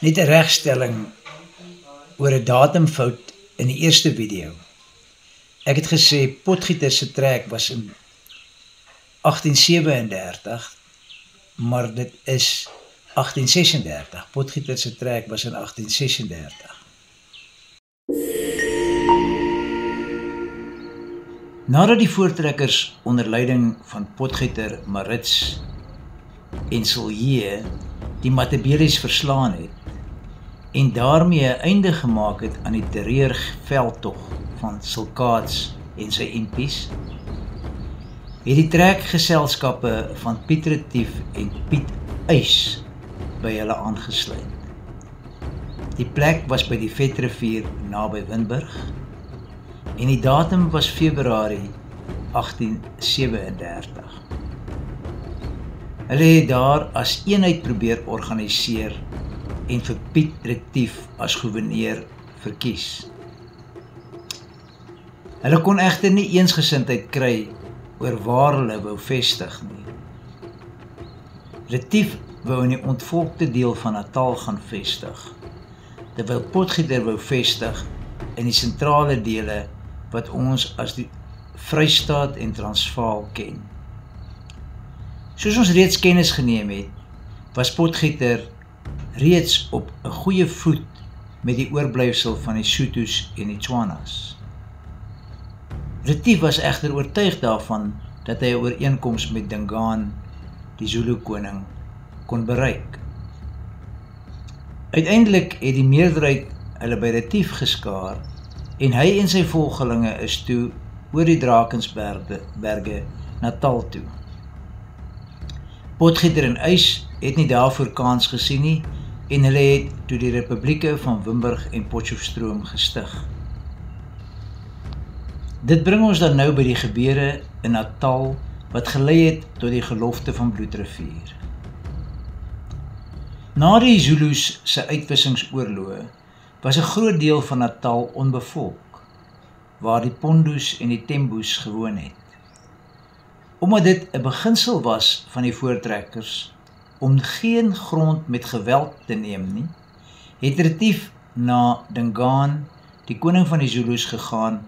Net 'n regstelling oor 'n datumfout in die eerste video. Ek het gesê Potgieter se trek was in 1837, maar dit is 1836. Potgieter se trek was in 1836. Nadat die voortrekkers onder leiding van Potgieter, Marits en Silje die Matabele's verslaan het en daarmee 'n einde gemaak het aan die terreurveldtog van Silkaats en sy impies, het die trekgeselskappe van Piet Retief en Piet Uys by hulle aangesluit. Die plek was by die Vetrivier naby Winburg en die datum was Februarie 1837. Hulle het daar as eenheid probeer organiseer en vir Piet Retief as gouverneur verkies. Hulle kon egter nie eensgesindheid kry oor waar hulle wou vestig nie. Retief wou in die ontvolkte deel van Natal gaan vestig, terwyl Potgieter wou vestig in die sentrale dele wat ons as die Vrystaat en Transvaal ken. Soos ons reeds kennis geneem het, was Potgieter reeds op 'n goeie voet met die oorblyfsel van die Sotos en die Tswanas. Retief was egter oortuig daarvan dat hy 'n ooreenkoms met Dingaan, die Zulu koning, kon bereik. Uiteindelik het die meerderheid hulle by Retief geskaar en hy en sy volgelinge is toe oor die Drakensberge Natal toe. Potgieter en Uys het nie daarvoor kans gesien nie en hulle het toe die Republieke van Winburg en Potchefstroom gestig. Dit bring ons dan nou by die gebeure in Natal wat gelei het tot die gelofte van Bloedrivier. Na die Zulus se uitwissingsoorloë was 'n groot deel van Natal onbevolk, waar die Pondus en die Tembus gewoon het. Omdat dit 'n beginsel was van die voortrekkers om geen grond met geweld te neem nie, het Retief na Dingaan, die koning van die Zulus, gegaan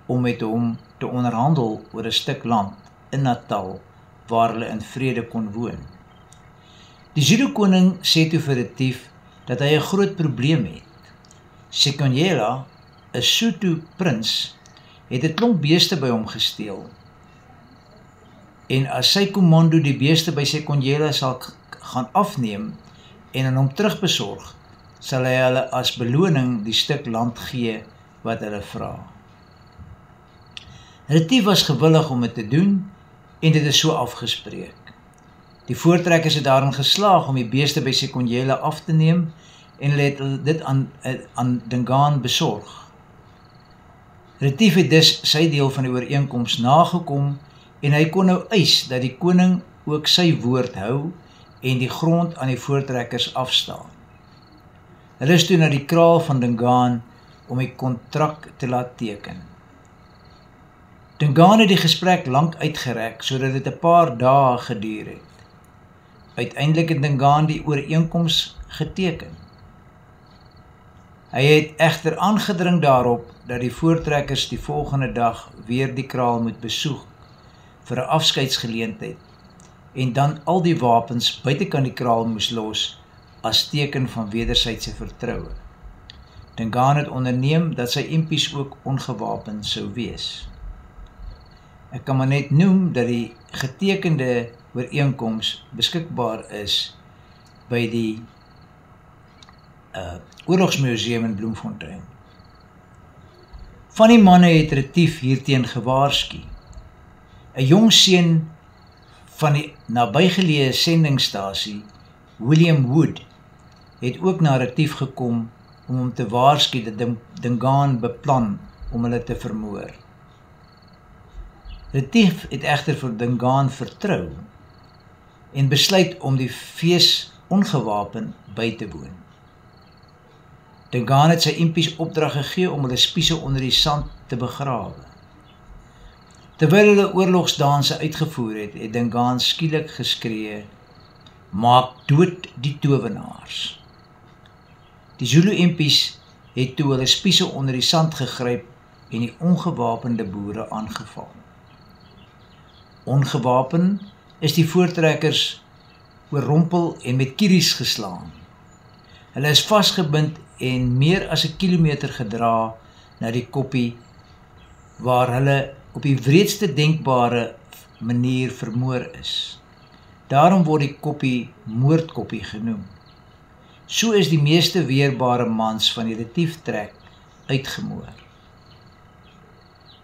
om met hom te onderhandel oor 'n stuk land in Natal waar hulle in vrede kon woon. Die Zulu koning sê toe vir Retief dat hy 'n groot probleem het. Sekonyela, 'n Sotho prins, het 'n klomp beeste by hom gesteel. En as sy kommando die beeste by Sekonyela sal gaan afneem en aan hom terugbesorg, sal hy hulle as beloning die stuk land gee wat hulle vra. Retief was gewillig om dit te doen en dit is so afgespreek. Die voortrekkers het daarin geslaag om die beeste by Sekonyela af te neem en hulle het dit aan Dingaan besorg. Retief het dus sy deel van die ooreenkoms nagekom en hy kon nou eis dat die koning ook sy woord hou en die grond aan die voortrekkers afstaan. Hulle is toe na die kraal van Dingaan om die kontrak te laat teken. Dingaan het die gesprek lank uitgerek sodat dit 'n paar dae geduur het. Uiteindelik het Dingaan die ooreenkoms geteken. Hy het egter aangedring daarop dat die voortrekkers die volgende dag weer die kraal moet besoek vir 'n afskeidsgeleentheid en dan al die wapens buitekant die kraal moes los as teken van wederwysige vertroue. Dingaan het onderneem dat sy impies ook ongewapen sou wees. Ek kan maar net noem dat die getekende ooreenkoms beskikbaar is by die Oorlogsmuseum in Bloemfontein. Van die manne het Retief hierteen gewaarsku. 'n Jong seun van die nabygeleë sendingstasie, William Wood, het ook na Retief gekom om hom te waarsku dat Dingaan beplan om hulle te vermoor. Retief het egter vir Dingaan vertrou en besluit om die fees ongewapen by te woon. Dingaan het sy impies opdrag gegee om hulle spiese onder die sand te begrawe. Terwyl hulle oorlogsdanse uitgevoer het, het Dingaan skielik geskree, "Maak dood die towenaars." Die Zulu impies het toe hulle spiese onder die sand gegryp en die ongewapende boere aangeval. Ongewapen is die voortrekkers oorrompel en met kieries geslaan. Hulle is vasgebind en meer as 1 kilometer gedra na die koppie, waar hulle op die wreedste denkbare manier vermoor is. Daarom word die koppie moordkoppie genoem. So is die meeste weerbare mans van die Retieftrek uitgemoor.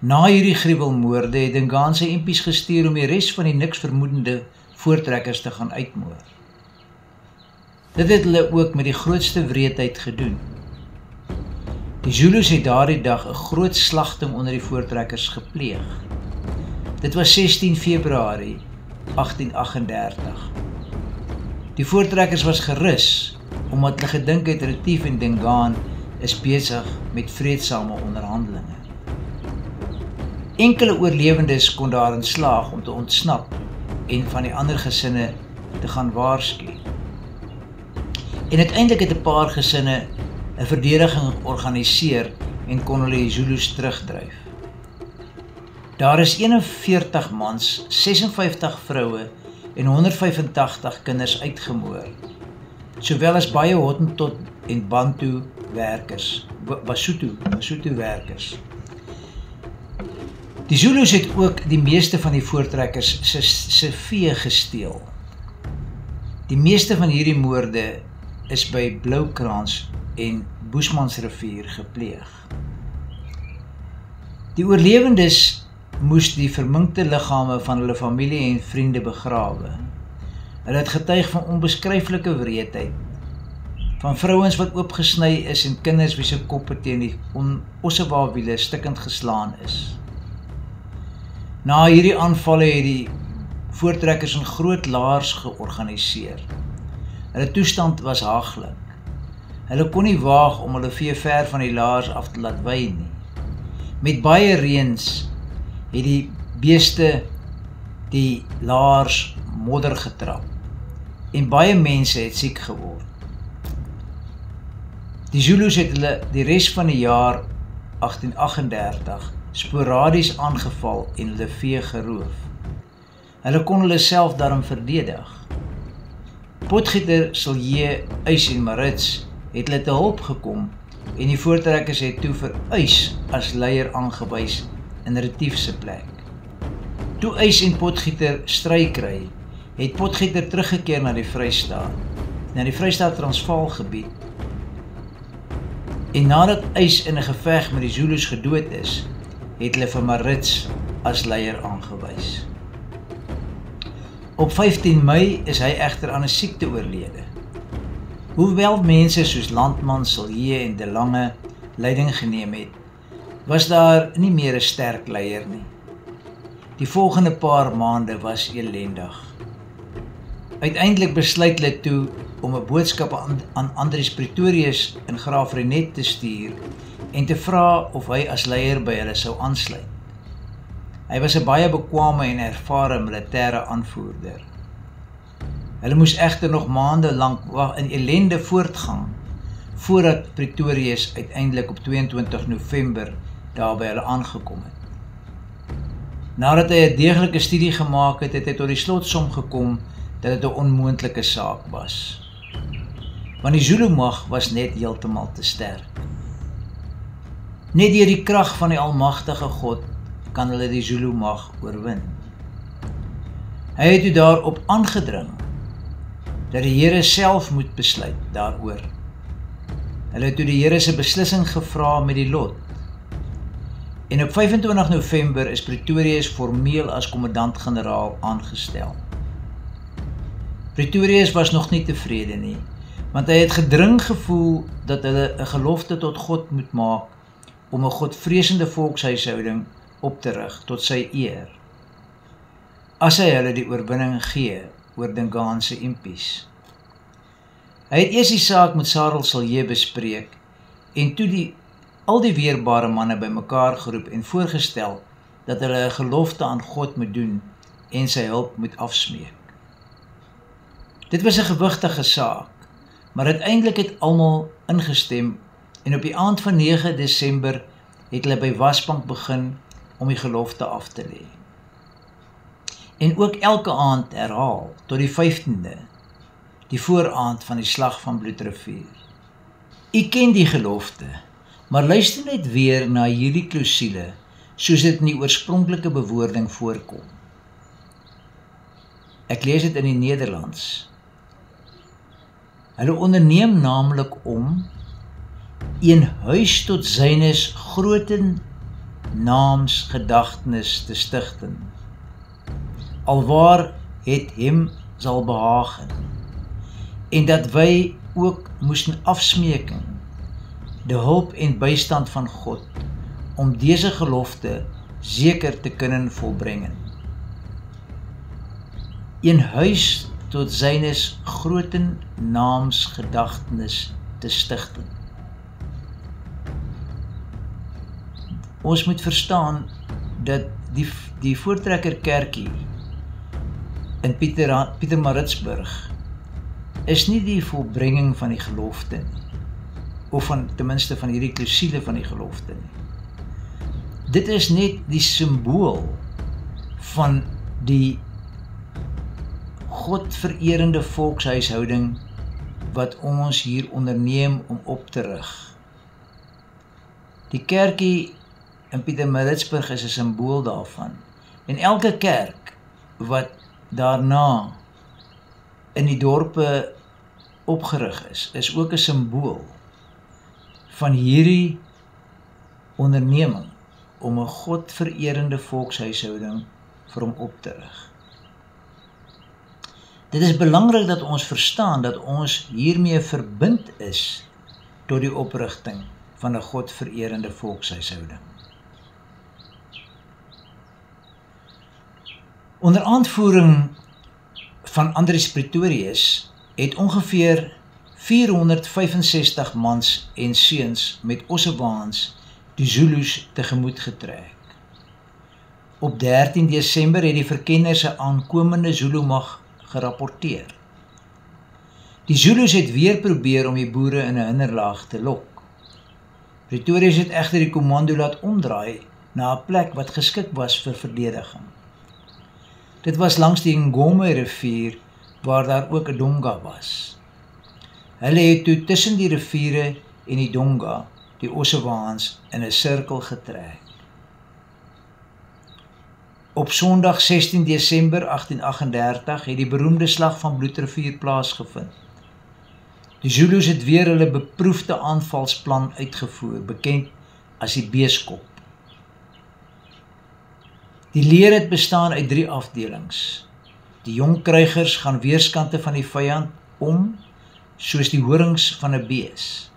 Na hierdie gruwelmoorde het Dingaan sy impies gestuur om die res van die niks vermoedende voortrekkers te gaan uitmoor. Dit het hulle ook met die grootste wreedheid gedoen. Die Zulus het daardie dag 'n groot slagting onder die voortrekkers gepleeg. Dit was 16 Februarie 1838. Die voortrekkers was gerus, omdat hulle gedink het Retief en Dingaan is besig met vreedsame onderhandelinge. Enkele oorlewendes kon daarin slaag om te ontsnap en van die ander gesinne te gaan waarsku. En uiteindelik het 'n paar gesinne 'n verdediging georganiseer en kon hulle die Zulus terugdryf. Daar is 41 mans, 56 vroue en 185 kinders uitgemoor, sowel as baie Hottentot en Bantu werkers, Basotho werkers. Die Zulus het ook die meeste van die voortrekkers se vee gesteel. Die meeste van hierdie moorde is by Bloukrans en Boesmansrivier gepleeg. Die oorlewendes moes die verminkte liggame van hulle familie en vriende begrawe. Hulle het getuig van onbeskryflike wreedheid, van vrouens wat oopgesny is en kinders wie se koppe teen die ossewawiele stikkend geslaan is. Na hierdie aanvalle het die voortrekkers in groot laars georganiseer. Hulle toestand was haglik. Hulle kon nie waag om hulle vee ver van die laars af te laat wy nie. Met baie reëns het die beeste die laars modder getrap en baie mense het siek geword. Die Zulus het hulle die res van die jaar 1838 sporadies aangeval en hulle vee geroof. Hulle kon hulle self daarom verdedig. Potgieter, Silje, Uys en Marits het hulle te hulp gekom en die voortrekkers het toe vir Uys as leier aangewys in Retief se plek. Toe Uys en Potgieter stry kry, het Potgieter teruggekeer na die Vrystaat Transvaal gebied. En nadat Uys in 'n geveg met die Zulus gedood is, het hulle vir Marits as leier aangewys. Op 15 Mei is hy egter aan 'n siekte oorlede. Hoewel mense soos Landman, Silje en De Lange leiding geneem het, was daar nie meer 'n sterk leier nie. Die volgende paar maande was elendig. Uiteindelik besluit hulle toe om 'n boodskap aan Andries Pretorius in Graaf Reinet te stuur en te vra of hy as leier by hulle sou aansluit. Hy was 'n baie bekwame en ervare militêre aanvoerder. Hulle moes egter nog maande lank in ellende voortgang voordat Pretorius uiteindelik op 22 November daar by hulle aangekom het. Nadat hy 'n deeglike studie gemaak het, het hy tot die slotsom gekom dat dit 'n onmoontlike saak was. Want die Zulu mag was net heeltemal te sterk. Net deur die krag van die almagtige God kan hulle die Zulu mag oorwin. Hy het toe daarop aangedring dat die Here self moet besluit daaroor. Hulle het toe die Here se beslissing gevra met die lot. En op 25 November is Pretorius formeel as kommandant-generaal aangestel. Pretorius was nog nie tevrede nie, want hy het gedring gevoel dat hulle 'n gelofte tot God moet maak om 'n godvreesende volkshuishouding op te rig tot sy eer, as hy hulle die oorwinning gee oor Dingaan se impies. Hy het eers die saak met Sarel Silje bespreek en toe al die weerbare manne bymekaar geroep en voorgestel dat hulle 'n gelofte aan God moet doen en sy hulp moet afsmeek. Dit was 'n gewigtige saak, maar uiteindelik het almal ingestem en op die aand van 9 Desember het hulle by Wasbank begin om die gelofte af te lê. En ook elke aand herhaal tot die 15de, die vooraand van die slag van Bloedrivier. U ken die gelofte, maar luister net weer na hierdie klousule, soos dit in die oorspronklike bewoording voorkom. Ek lees dit in die Nederlands. Hulle onderneem naamlik om een huis tot zynes grooten naams gedagtenis te stigten, alwaar het hem sal behagen, en dat wy ook moesten afsmeken de hulp en bystand van God, om deze gelofte zeker te kunnen volbrengen. Een huis tot zynes grooten naams gedagtenis te stigten. Ons moet verstaan dat die Voortrekker Kerkie in Pietermaritzburg is nie die volbrenging van die gelofte nie, of ten minste van hierdie klousule van die gelofte nie. Dit is net die symbool van die Godvererende volkshuishouding wat ons hier onderneem om op te rig. Die kerkie in Pietermaritzburg is 'n symbool daarvan. En elke kerk wat daarna in die dorpe opgerig is ook 'n symbool van hierdie onderneming om 'n Godvererende volkshuishouding vir hom op te rig. Dit is belangrik dat ons verstaan dat ons hiermee verbind is tot die oprigting van 'n Godvererende volkshuishouding. Onder aanvoering van Andries Pretorius het ongeveer 465 mans en seuns met ossewaans die Zulus tegemoet getrek. Op 13 Desember het die verkenners 'n aankomende Zulu-mag gerapporteer. Die Zulus het weer probeer om die boere in 'n hinderlaag te lok. Pretorius het egter die kommando laat omdraai na 'n plek wat geskik was vir verdediging. Dit was langs die Ngome rivier waar daar ook 'n donga was. Hulle het toe tussen die riviere en die donga die ossewaans in 'n sirkel getrek. Op Sondag 16 Desember 1838 het die beroemde slag van Bloedrivier plaasgevind. Die Zulus het weer hulle beproefde aanvalsplan uitgevoer, bekend as die beeskop. Die leer het bestaan uit 3 afdelings. Die jong krygers gaan weerskante van die vyand om, soos die horings van 'n bees.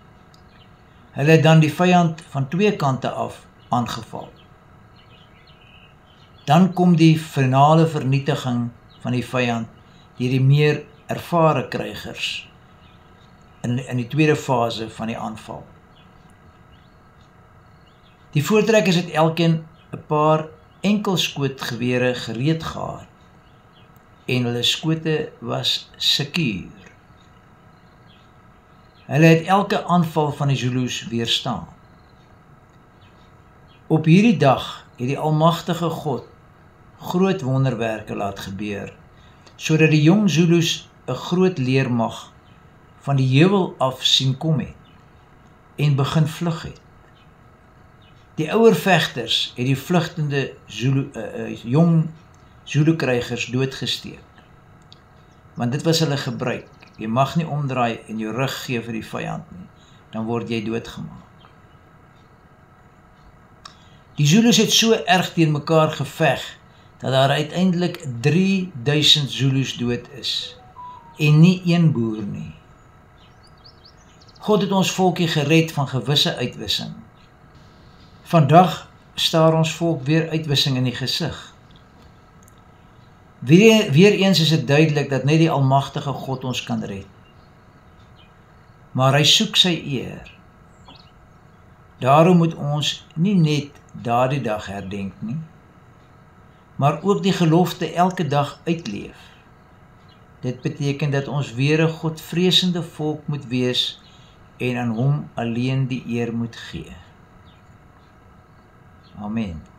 Hulle het dan die vyand van 2 kante af aangeval. Dan kom die finale vernietiging van die vyand deur die meer ervare krygers in die tweede fase van die aanval. Die voortrekkers het elkeen 'n paar enkelskootgewere gereed gehad en hulle skote was sekuur. Hulle het elke aanval van die Zulus weerstaan. Op hierdie dag het die Almagtige God groot wonderwerke laat gebeur, sodat die jong Zulus 'n groot leermag van die heuwel af sien kom het en begin vlug het. Die ouer vegters het die vlugtende jong Zulu-krygers doodgesteek, want dit was hulle gebruik. Jy mag nie omdraai en jou rug gee vir die vyand nie, dan word jy doodgemaak. Die Zulus het so erg teen mekaar geveg, dat daar uiteindelik 3000 Zulus dood is, en nie een boer nie. God het ons volkie gered van gewisse uitwissing. Vandag staar ons volk weer uitwissing in die gesig. Weer eens is dit duidelik dat net die Almagtige God ons kan red. Maar hy soek sy eer. Daarom moet ons nie net daardie dag herdenk nie, maar ook die gelofte elke dag uitleef. Dit beteken dat ons weer 'n godvreesende volk moet wees en aan hom alleen die eer moet gee. Amen.